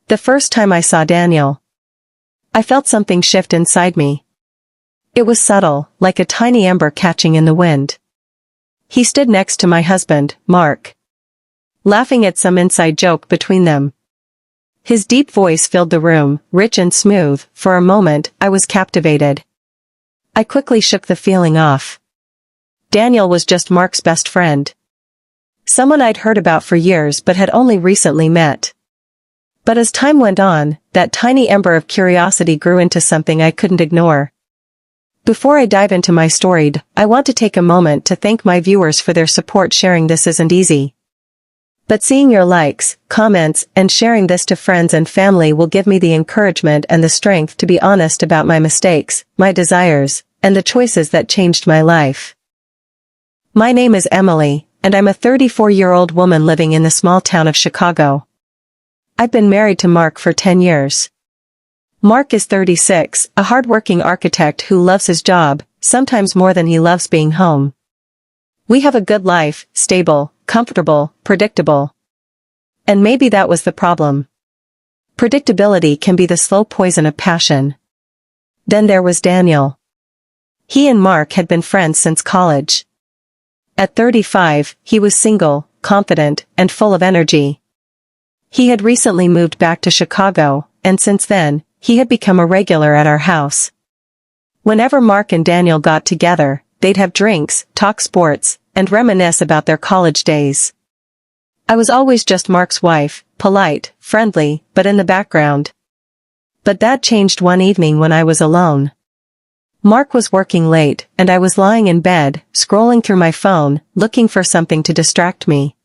The first time I saw Daniel, I felt something shift inside me. It was subtle, like a tiny ember catching in the wind. He stood next to my husband, Mark, laughing at some inside joke between them. His deep voice filled the room, rich and smooth. For a moment, I was captivated. I quickly shook the feeling off. Daniel was just Mark's best friend. Someone I'd heard about for years but had only recently met. But as time went on, that tiny ember of curiosity grew into something I couldn't ignore. Before I dive into my story, I want to take a moment to thank my viewers for their support. Sharing this isn't easy. But seeing your likes, comments, and sharing this to friends and family will give me the encouragement and the strength to be honest about my mistakes, my desires, and the choices that changed my life. My name is Emily, and I'm a 34-year-old woman living in the small town of Chicago. I've been married to Mark for 10 years. Mark is 36, a hardworking architect who loves his job, sometimes more than he loves being home. We have a good life, stable, comfortable, predictable. And maybe that was the problem. Predictability can be the slow poison of passion. Then there was Daniel. He and Mark had been friends since college. At 35, he was single, confident, and full of energy. He had recently moved back to Chicago, and since then, he had become a regular at our house. Whenever Mark and Daniel got together, they'd have drinks, talk sports, and reminisce about their college days. I was always just Mark's wife, polite, friendly, but in the background. But that changed one evening when I was alone. Mark was working late, and I was lying in bed, scrolling through my phone, looking for something to distract me.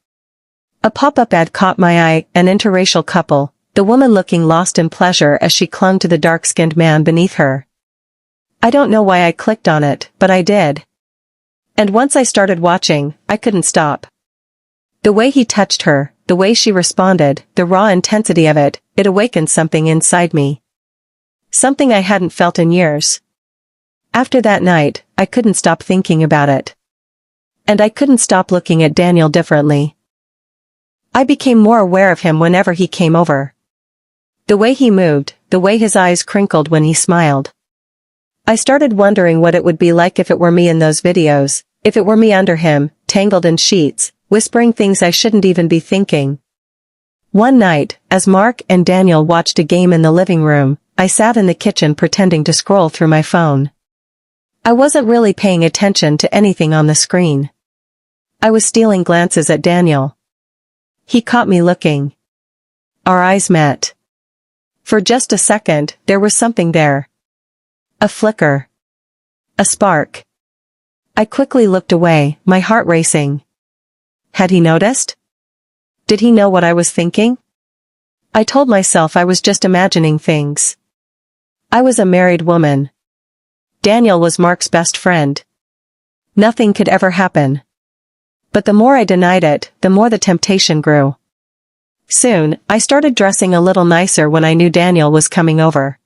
A pop-up ad caught my eye, an interracial couple, the woman looking lost in pleasure as she clung to the dark-skinned man beneath her. I don't know why I clicked on it, but I did. And once I started watching, I couldn't stop. The way he touched her, the way she responded, the raw intensity of it, it awakened something inside me. Something I hadn't felt in years. After that night, I couldn't stop thinking about it. And I couldn't stop looking at Daniel differently. I became more aware of him whenever he came over. The way he moved, the way his eyes crinkled when he smiled. I started wondering what it would be like if it were me in those videos, if it were me under him, tangled in sheets, whispering things I shouldn't even be thinking. One night, as Mark and Daniel watched a game in the living room, I sat in the kitchen pretending to scroll through my phone. I wasn't really paying attention to anything on the screen. I was stealing glances at Daniel. He caught me looking. Our eyes met. For just a second, there was something there. A flicker. A spark. I quickly looked away, my heart racing. Had he noticed? Did he know what I was thinking? I told myself I was just imagining things. I was a married woman. Daniel was Mark's best friend. Nothing could ever happen. But the more I denied it, the more the temptation grew. Soon, I started dressing a little nicer when I knew Daniel was coming over.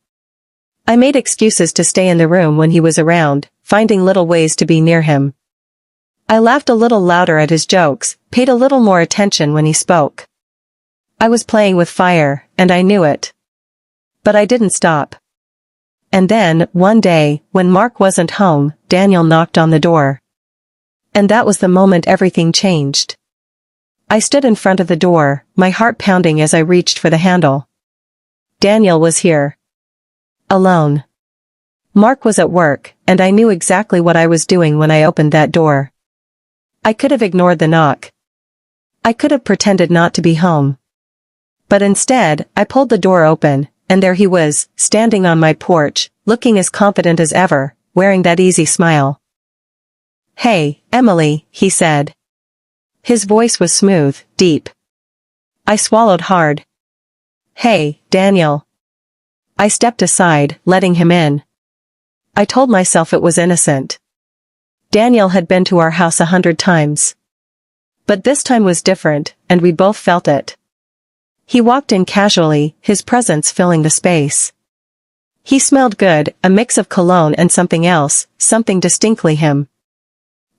I made excuses to stay in the room when he was around, finding little ways to be near him. I laughed a little louder at his jokes, paid a little more attention when he spoke. I was playing with fire, and I knew it. But I didn't stop. And then, one day, when Mark wasn't home, Daniel knocked on the door. And that was the moment everything changed. I stood in front of the door, my heart pounding as I reached for the handle. Daniel was here. Alone. Mark was at work, and I knew exactly what I was doing when I opened that door. I could have ignored the knock. I could have pretended not to be home. But instead, I pulled the door open, and there he was, standing on my porch, looking as confident as ever, wearing that easy smile. "Hey, Emily," he said. His voice was smooth, deep. I swallowed hard. "Hey, Daniel." I stepped aside, letting him in. I told myself it was innocent. Daniel had been to our house 100 times. But this time was different, and we both felt it. He walked in casually, his presence filling the space. He smelled good, a mix of cologne and something else, something distinctly him.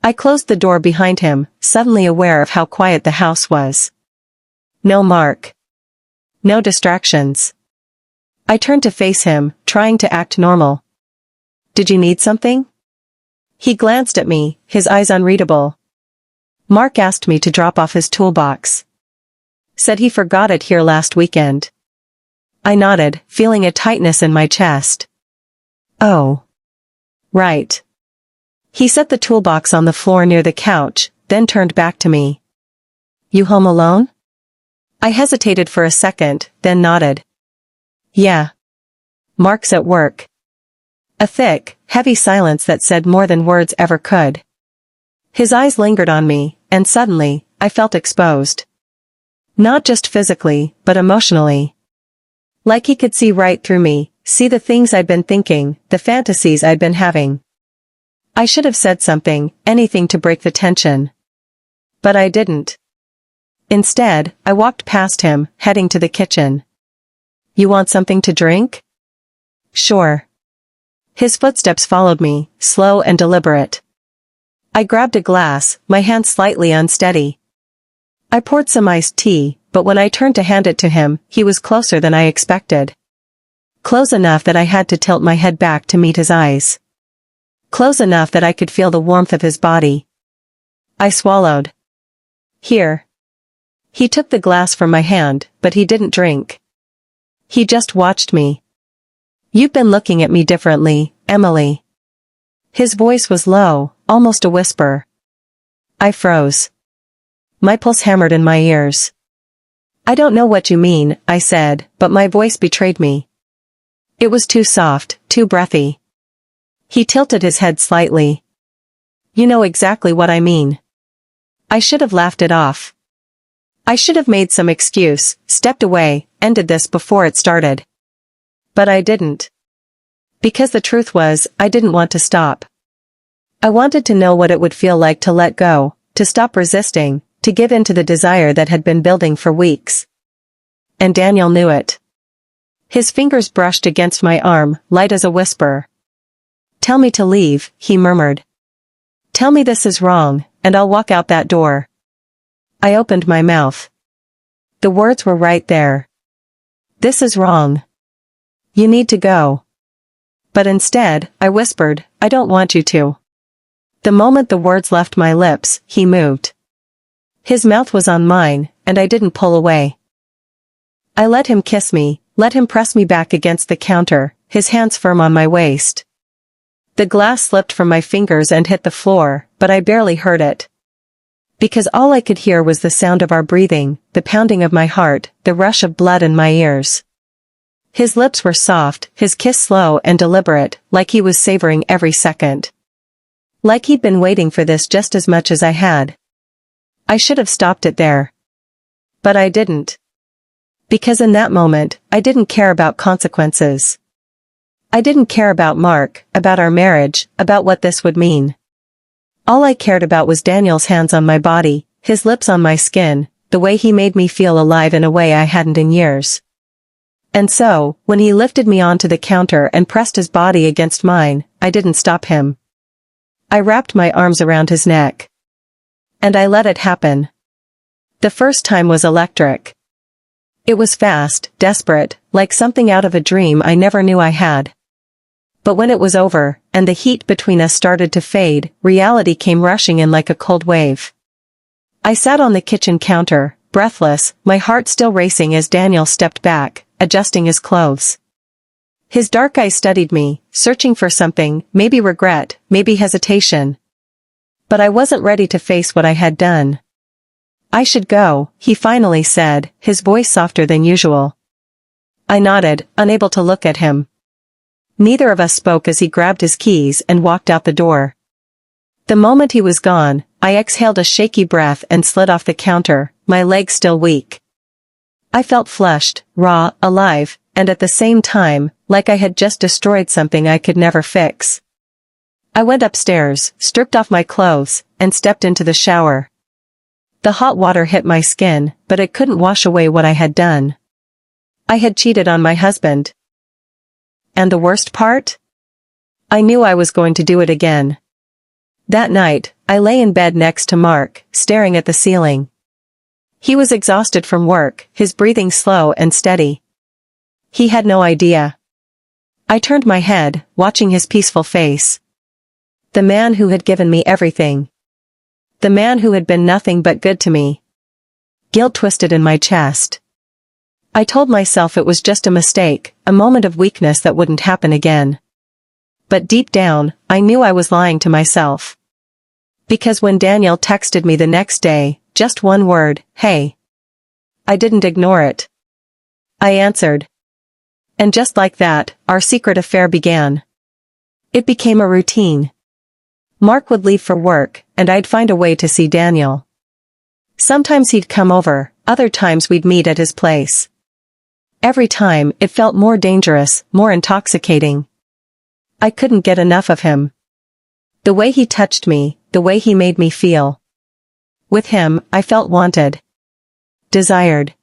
I closed the door behind him, suddenly aware of how quiet the house was. No Mark. No distractions. I turned to face him, trying to act normal. Did you need something? He glanced at me, his eyes unreadable. Mark asked me to drop off his toolbox. Said he forgot it here last weekend. I nodded, feeling a tightness in my chest. Oh. Right. He set the toolbox on the floor near the couch, then turned back to me. You home alone? I hesitated for a second, then nodded. Yeah. Mark's at work. A thick, heavy silence that said more than words ever could. His eyes lingered on me, and suddenly, I felt exposed. Not just physically, but emotionally. Like he could see right through me, see the things I'd been thinking, the fantasies I'd been having. I should have said something, anything to break the tension. But I didn't. Instead, I walked past him, heading to the kitchen. You want something to drink? Sure. His footsteps followed me, slow and deliberate. I grabbed a glass, my hand slightly unsteady. I poured some iced tea, but when I turned to hand it to him, he was closer than I expected. Close enough that I had to tilt my head back to meet his eyes. Close enough that I could feel the warmth of his body. I swallowed. Here. He took the glass from my hand, but he didn't drink. He just watched me. You've been looking at me differently, Emily. His voice was low, almost a whisper. I froze. My pulse hammered in my ears. I don't know what you mean, I said, but my voice betrayed me. It was too soft, too breathy. He tilted his head slightly. You know exactly what I mean. I should have laughed it off. I should have made some excuse, stepped away, ended this before it started. But I didn't. Because the truth was, I didn't want to stop. I wanted to know what it would feel like to let go, to stop resisting, to give in to the desire that had been building for weeks. And Daniel knew it. His fingers brushed against my arm, light as a whisper. Tell me to leave, he murmured. Tell me this is wrong, and I'll walk out that door. I opened my mouth. The words were right there. This is wrong. You need to go. But instead, I whispered, I don't want you to. The moment the words left my lips, he moved. His mouth was on mine, and I didn't pull away. I let him kiss me, let him press me back against the counter, his hands firm on my waist. The glass slipped from my fingers and hit the floor, but I barely heard it. Because all I could hear was the sound of our breathing, the pounding of my heart, the rush of blood in my ears. His lips were soft, his kiss slow and deliberate, like he was savoring every second. Like he'd been waiting for this just as much as I had. I should have stopped it there. But I didn't. Because in that moment, I didn't care about consequences. I didn't care about Mark, about our marriage, about what this would mean. All I cared about was Daniel's hands on my body, his lips on my skin, the way he made me feel alive in a way I hadn't in years. And so, when he lifted me onto the counter and pressed his body against mine, I didn't stop him. I wrapped my arms around his neck. And I let it happen. The first time was electric. It was fast, desperate, like something out of a dream I never knew I had. But when it was over, and the heat between us started to fade, reality came rushing in like a cold wave. I sat on the kitchen counter, breathless, my heart still racing as Daniel stepped back, adjusting his clothes. His dark eyes studied me, searching for something, maybe regret, maybe hesitation. But I wasn't ready to face what I had done. I should go, he finally said, his voice softer than usual. I nodded, unable to look at him. Neither of us spoke as he grabbed his keys and walked out the door. The moment he was gone, I exhaled a shaky breath and slid off the counter, my legs still weak. I felt flushed, raw, alive, and at the same time, like I had just destroyed something I could never fix. I went upstairs, stripped off my clothes, and stepped into the shower. The hot water hit my skin, but it couldn't wash away what I had done. I had cheated on my husband. And the worst part? I knew I was going to do it again. That night, I lay in bed next to Mark, staring at the ceiling. He was exhausted from work, his breathing slow and steady. He had no idea. I turned my head, watching his peaceful face. The man who had given me everything. The man who had been nothing but good to me. Guilt twisted in my chest. I told myself it was just a mistake, a moment of weakness that wouldn't happen again. But deep down, I knew I was lying to myself. Because when Daniel texted me the next day, just one word, "Hey," I didn't ignore it. I answered. And just like that, our secret affair began. It became a routine. Mark would leave for work, and I'd find a way to see Daniel. Sometimes he'd come over, other times we'd meet at his place. Every time, it felt more dangerous, more intoxicating. I couldn't get enough of him. The way he touched me, the way he made me feel. With him, I felt wanted. Desired.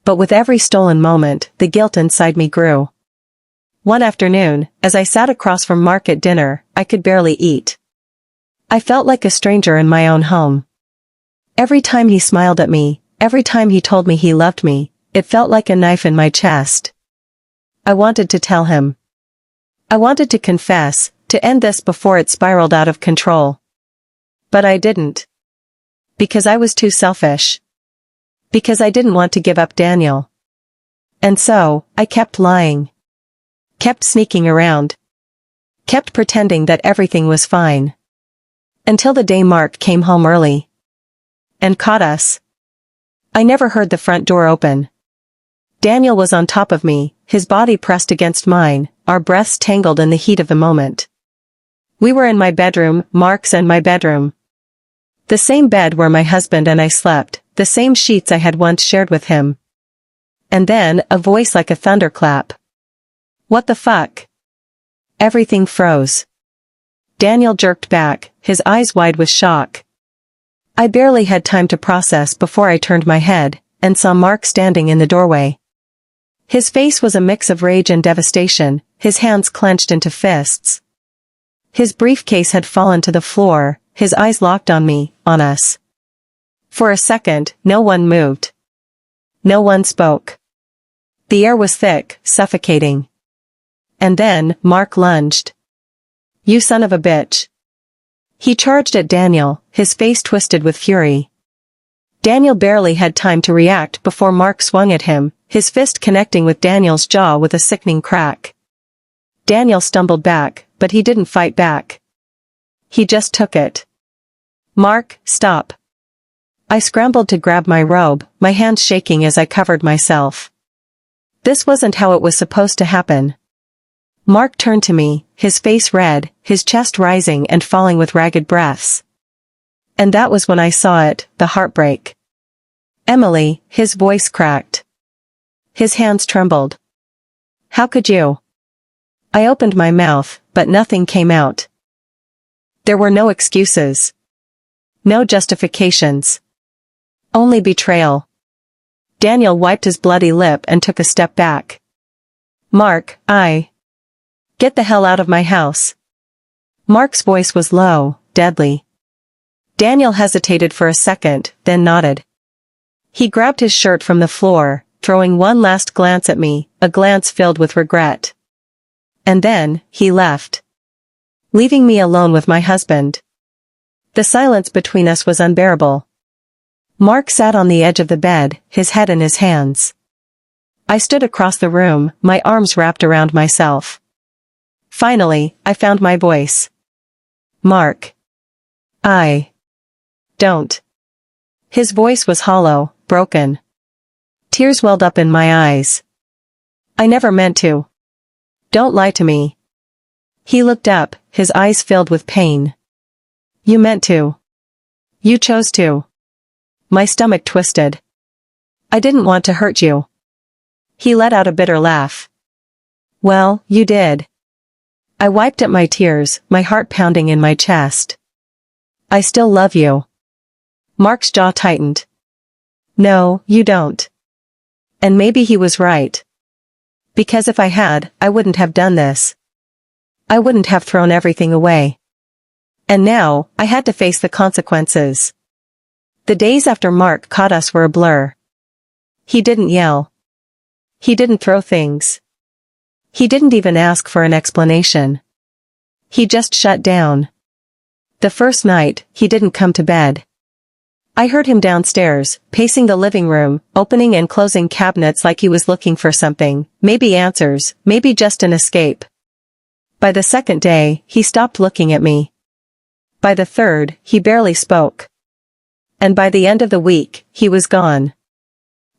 But with every stolen moment, the guilt inside me grew. One afternoon, as I sat across from Mark at dinner, I could barely eat. I felt like a stranger in my own home. Every time he smiled at me, every time he told me he loved me, it felt like a knife in my chest. I wanted to tell him. I wanted to confess, to end this before it spiraled out of control. But I didn't. Because I was too selfish. Because I didn't want to give up Daniel. And so, I kept lying. Kept sneaking around. Kept pretending that everything was fine. Until the day Mark came home early. And caught us. I never heard the front door open. Daniel was on top of me, his body pressed against mine, our breaths tangled in the heat of the moment. We were in my bedroom, Mark's and my bedroom. The same bed where my husband and I slept, the same sheets I had once shared with him. And then, a voice like a thunderclap. What the fuck? Everything froze. Daniel jerked back, his eyes wide with shock. I barely had time to process before I turned my head, and saw Mark standing in the doorway. His face was a mix of rage and devastation, his hands clenched into fists. His briefcase had fallen to the floor, his eyes locked on me, on us. For a second, no one moved. No one spoke. The air was thick, suffocating. And then, Mark lunged. You son of a bitch. He charged at Daniel, his face twisted with fury. Daniel barely had time to react before Mark swung at him, his fist connecting with Daniel's jaw with a sickening crack. Daniel stumbled back, but he didn't fight back. He just took it. Mark, stop. I scrambled to grab my robe, my hands shaking as I covered myself. This wasn't how it was supposed to happen. Mark turned to me, his face red, his chest rising and falling with ragged breaths. And that was when I saw it, the heartbreak. Emily, his voice cracked. His hands trembled. How could you? I opened my mouth, but nothing came out. There were no excuses. No justifications. Only betrayal. Daniel wiped his bloody lip and took a step back. Mark, Get the hell out of my house. Mark's voice was low, deadly. Daniel hesitated for a second, then nodded. He grabbed his shirt from the floor, throwing one last glance at me, a glance filled with regret. And then, he left. Leaving me alone with my husband. The silence between us was unbearable. Mark sat on the edge of the bed, his head in his hands. I stood across the room, my arms wrapped around myself. Finally, I found my voice. Mark. Don't. His voice was hollow, broken. Tears welled up in my eyes. I never meant to. Don't lie to me. He looked up, his eyes filled with pain. You meant to. You chose to. My stomach twisted. I didn't want to hurt you. He let out a bitter laugh. Well, you did. I wiped at my tears, my heart pounding in my chest. I still love you. Mark's jaw tightened. No, you don't. And maybe he was right. Because if I had, I wouldn't have done this. I wouldn't have thrown everything away. And now, I had to face the consequences. The days after Mark caught us were a blur. He didn't yell. He didn't throw things. He didn't even ask for an explanation. He just shut down. The first night, he didn't come to bed. I heard him downstairs, pacing the living room, opening and closing cabinets like he was looking for something, maybe answers, maybe just an escape. By the second day, he stopped looking at me. By the third, he barely spoke. And by the end of the week, he was gone.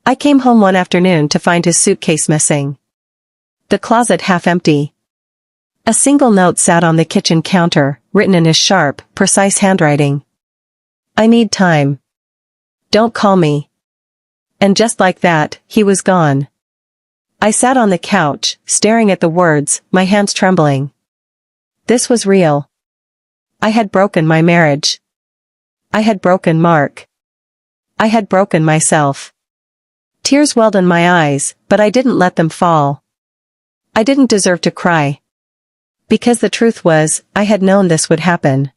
I came home one afternoon to find his suitcase missing. The closet half empty. A single note sat on the kitchen counter, written in his sharp, precise handwriting. I need time. Don't call me. And just like that, he was gone. I sat on the couch, staring at the words, my hands trembling. This was real. I had broken my marriage. I had broken Mark. I had broken myself. Tears welled in my eyes, but I didn't let them fall. I didn't deserve to cry. Because the truth was, I had known this would happen.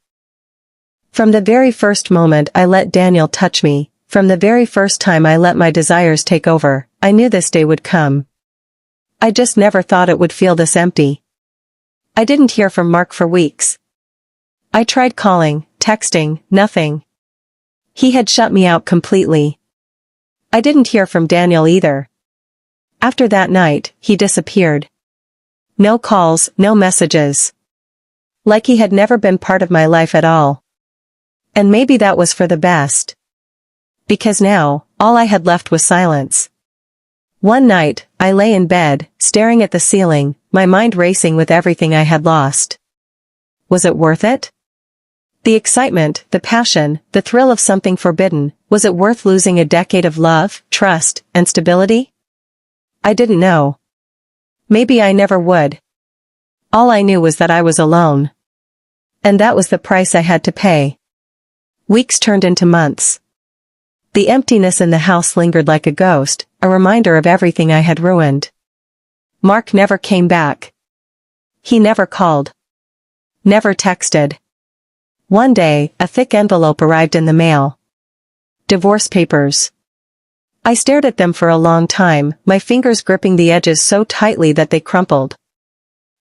From the very first moment I let Daniel touch me, from the very first time I let my desires take over, I knew this day would come. I just never thought it would feel this empty. I didn't hear from Mark for weeks. I tried calling, texting, nothing. He had shut me out completely. I didn't hear from Daniel either. After that night, he disappeared. No calls, no messages. Like he had never been part of my life at all. And maybe that was for the best. Because now, all I had left was silence. One night, I lay in bed, staring at the ceiling, my mind racing with everything I had lost. Was it worth it? The excitement, the passion, the thrill of something forbidden, was it worth losing a decade of love, trust, and stability? I didn't know. Maybe I never would. All I knew was that I was alone. And that was the price I had to pay. Weeks turned into months. The emptiness in the house lingered like a ghost, a reminder of everything I had ruined. Mark never came back. He never called. Never texted. One day, a thick envelope arrived in the mail. Divorce papers. I stared at them for a long time, my fingers gripping the edges so tightly that they crumpled.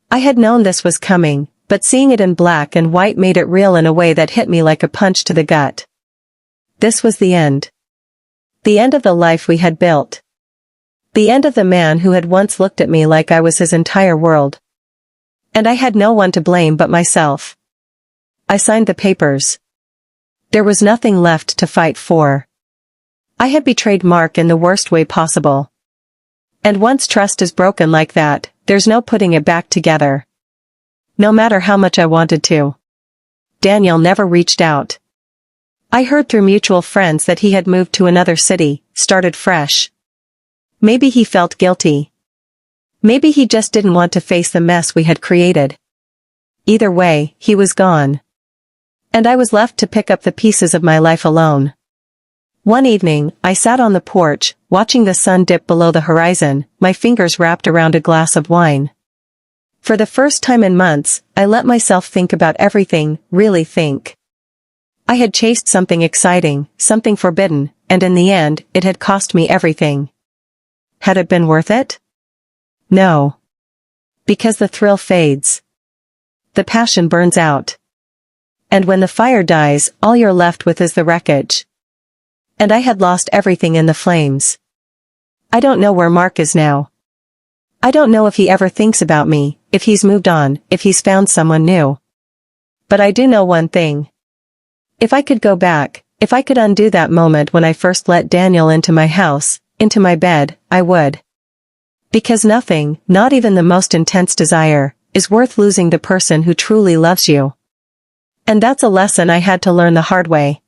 I had known this was coming, but seeing it in black and white made it real in a way that hit me like a punch to the gut. This was the end. The end of the life we had built. The end of the man who had once looked at me like I was his entire world. And I had no one to blame but myself. I signed the papers. There was nothing left to fight for. I had betrayed Mark in the worst way possible. And once trust is broken like that, there's no putting it back together. No matter how much I wanted to. Daniel never reached out. I heard through mutual friends that he had moved to another city, started fresh. Maybe he felt guilty. Maybe he just didn't want to face the mess we had created. Either way, he was gone. And I was left to pick up the pieces of my life alone. One evening, I sat on the porch, watching the sun dip below the horizon, my fingers wrapped around a glass of wine. For the first time in months, I let myself think about everything, really think. I had chased something exciting, something forbidden, and in the end, it had cost me everything. Had it been worth it? No. Because the thrill fades. The passion burns out. And when the fire dies, all you're left with is the wreckage. And I had lost everything in the flames. I don't know where Mark is now. I don't know if he ever thinks about me, if he's moved on, if he's found someone new. But I do know one thing. If I could go back, if I could undo that moment when I first let Daniel into my house, into my bed, I would. Because nothing, not even the most intense desire, is worth losing the person who truly loves you. And that's a lesson I had to learn the hard way.